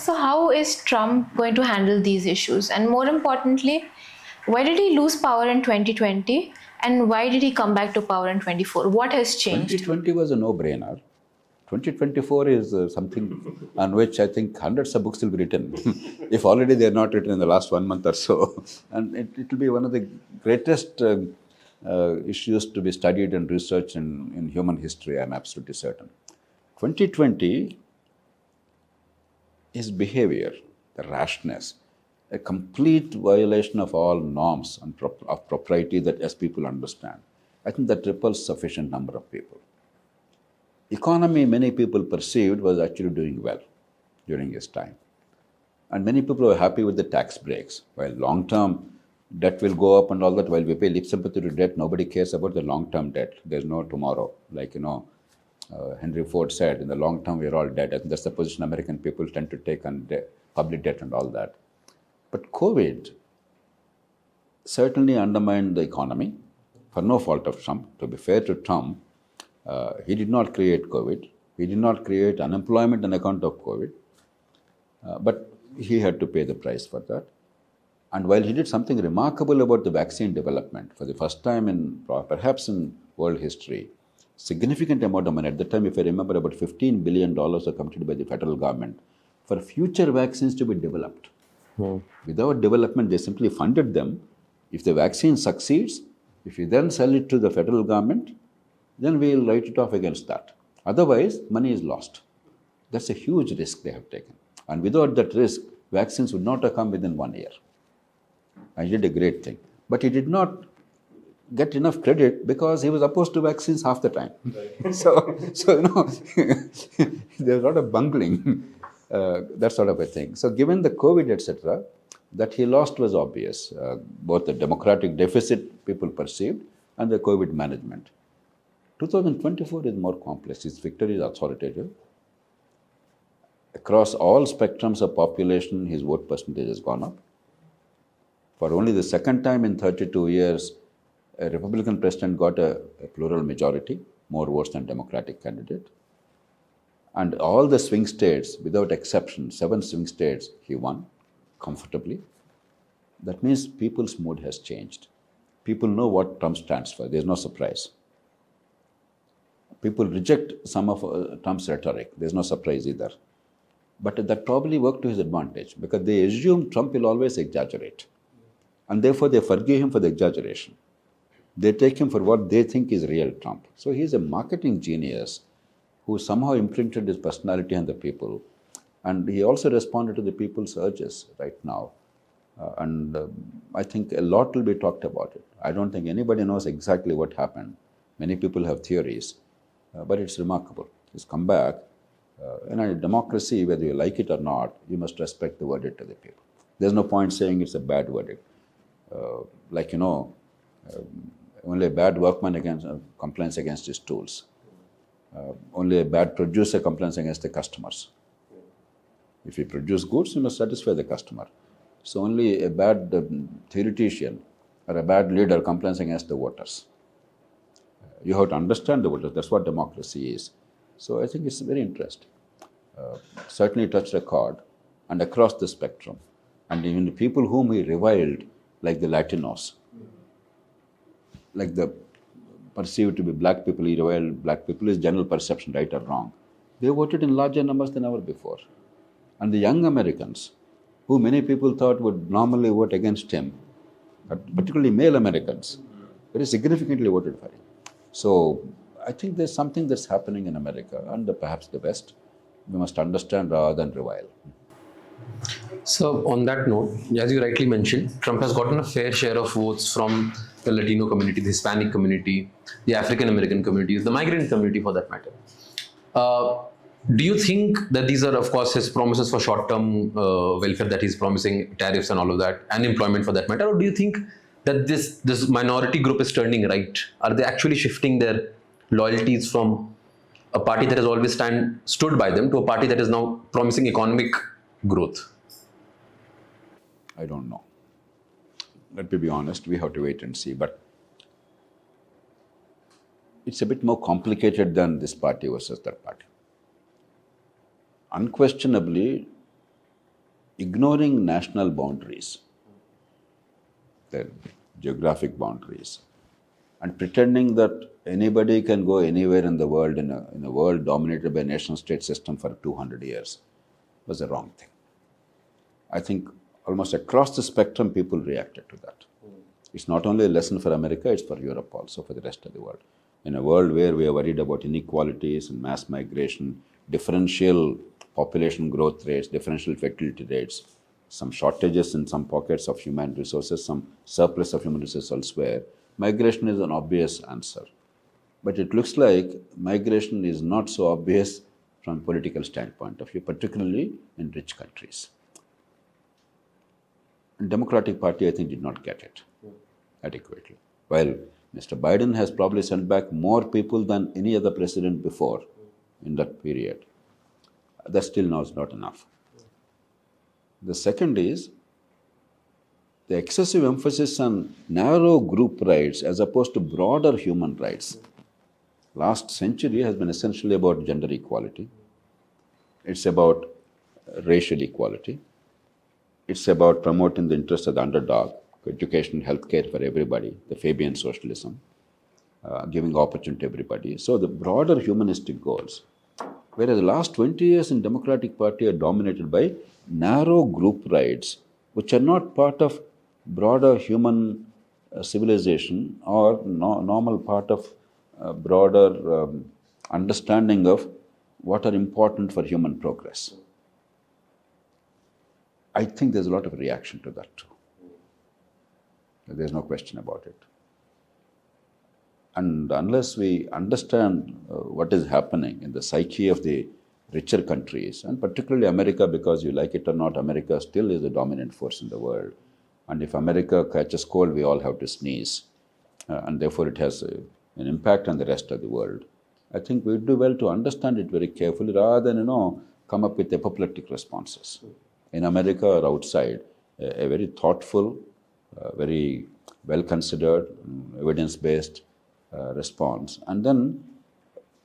So how is Trump going to handle these issues? And more importantly, why did he lose power in 2020? And why did he come back to power in 24? What has changed? 2020 was a no-brainer. 2024 is something on which I think hundreds of books will be written, if already they are not written in the last 1 month or so. And it will be one of the greatest issues to be studied and researched in human history, I'm absolutely certain. 2020, his behavior, the rashness, a complete violation of all norms and of propriety that as people understand. I think that repels sufficient number of people. Economy, many people perceived, was actually doing well during his time. And many people were happy with the tax breaks. While long-term debt will go up and all that, while we pay lip sympathy to debt, nobody cares about the long-term debt. There's no tomorrow. Like, Henry Ford said, in the long term, we're all dead. I think that's the position American people tend to take on public debt and all that. But COVID certainly undermined the economy for no fault of Trump. To be fair to Trump, he did not create COVID. He did not create unemployment on account of COVID. But he had to pay the price for that. And while he did something remarkable about the vaccine development, for the first time in perhaps in world history, significant amount of money. At the time, if I remember, about $15 billion are committed by the federal government for future vaccines to be developed. Without development, they simply funded them. If the vaccine succeeds, if you then sell it to the federal government, then we will write it off against that. Otherwise, money is lost. That's a huge risk they have taken. And without that risk, vaccines would not have come within 1 year. And he did a great thing. But he did not get enough credit because he was opposed to vaccines half the time. Right. So there's a lot of bungling, that sort of a thing. So given the COVID, etc., that he lost was obvious. Both the democratic deficit people perceived and the COVID management. 2024 is more complex. His victory is authoritative. Across all spectrums of population, his vote percentage has gone up. For only the second time in 32 years, a Republican president got a plural majority, more votes than Democratic candidate. And all the swing states, without exception, 7 swing states, he won comfortably. That means people's mood has changed. People know what Trump stands for. There's no surprise. People reject some of Trump's rhetoric. There's no surprise either. But that probably worked to his advantage because they assume Trump will always exaggerate. And therefore, they forgive him for the exaggeration. They take him for what they think is real Trump. So he's a marketing genius who somehow imprinted his personality on the people. And he also responded to the people's urges right now. I think a lot will be talked about it. I don't think anybody knows exactly what happened. Many people have theories, but it's remarkable. He's come back. In a democracy, whether you like it or not, you must respect the verdict of the people. There's no point saying it's a bad verdict. Only a bad workman complains against his tools. Only a bad producer complains against the customers. If you produce goods, you must satisfy the customer. So only a bad theoretician or a bad leader complains against the voters. You have to understand the voters. That's what democracy is. So I think it's very interesting. Certainly touched a chord and across the spectrum. And even the people whom he reviled, like the Latinos, like the perceived to be black people, he reviled black people, is general perception, right or wrong. They voted in larger numbers than ever before. And the young Americans, who many people thought would normally vote against him, particularly male Americans, very significantly voted for him. So I think there's something that's happening in America and perhaps the West. We must understand rather than revile. So on that note, as you rightly mentioned, Trump has gotten a fair share of votes from the Latino community, the Hispanic community, the African American community, the migrant community for that matter. Do you think that these are, of course, his promises for short-term welfare that he's promising, tariffs and all of that, and employment for that matter, or do you think that this minority group is turning right? Are they actually shifting their loyalties from a party that has always stood by them to a party that is now promising economic growth? I don't know. Let me be honest, we have to wait and see. But it's a bit more complicated than this party versus that party. Unquestionably, ignoring national boundaries, the geographic boundaries, and pretending that anybody can go anywhere in the world in a world dominated by a nation-state system for 200 years was the wrong thing. I think almost across the spectrum, people reacted to that. It's not only a lesson for America, it's for Europe also, for the rest of the world. In a world where we are worried about inequalities and mass migration, differential population growth rates, differential fertility rates, some shortages in some pockets of human resources, some surplus of human resources elsewhere, migration is an obvious answer. But it looks like migration is not so obvious from a political standpoint of view, particularly in rich countries. And Democratic Party, I think, did not get it adequately. While Mr. Biden has probably sent back more people than any other president before in that period, that still now is not enough. The second is the excessive emphasis on narrow group rights as opposed to broader human rights. Last century has been essentially about gender equality. It's about racial equality. It's about promoting the interests of the underdog, education, healthcare for everybody, the Fabian socialism, giving opportunity to everybody. So the broader humanistic goals. Whereas the last 20 years in Democratic Party are dominated by narrow group rights, which are not part of broader human civilization or normal part of broader understanding of what are important for human progress. I think there's a lot of reaction to that too. There's no question about it. And unless we understand what is happening in the psyche of the richer countries, and particularly America, because you like it or not, America still is the dominant force in the world. And if America catches cold, we all have to sneeze. And therefore it has an impact on the rest of the world. I think we do well to understand it very carefully rather than, come up with apoplectic responses. In America or outside, a very thoughtful, very well-considered, evidence-based response. And then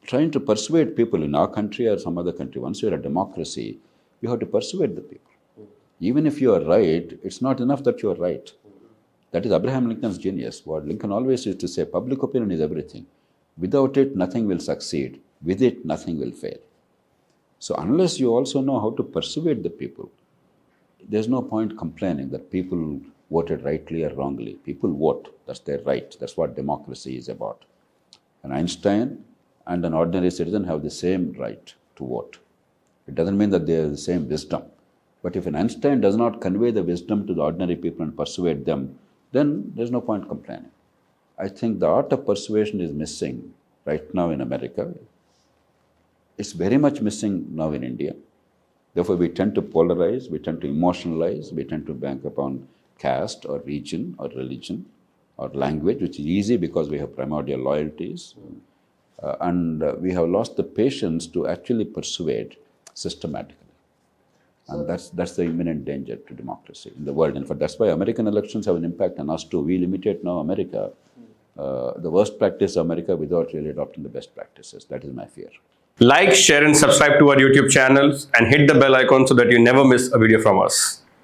trying to persuade people in our country or some other country, once you're a democracy, you have to persuade the people. Even if you are right, it's not enough that you are right. That is Abraham Lincoln's genius. What Lincoln always used to say, public opinion is everything. Without it, nothing will succeed. With it, nothing will fail. So unless you also know how to persuade the people, there's no point complaining that people voted rightly or wrongly. People vote. That's their right. That's what democracy is about. An Einstein and an ordinary citizen have the same right to vote. It doesn't mean that they have the same wisdom. But if an Einstein does not convey the wisdom to the ordinary people and persuade them, then there's no point complaining. I think the art of persuasion is missing right now in America. It's very much missing now in India. Therefore, we tend to polarize, we tend to emotionalize, we tend to bank upon caste or region or religion or language, which is easy because we have primordial loyalties. And we have lost the patience to actually persuade systematically. And that's the imminent danger to democracy in the world. In fact, that's why American elections have an impact on us too. We imitate now America, the worst practice of America without really adopting the best practices. That is my fear. Like, share and subscribe to our YouTube channel and hit the bell icon so that you never miss a video from us.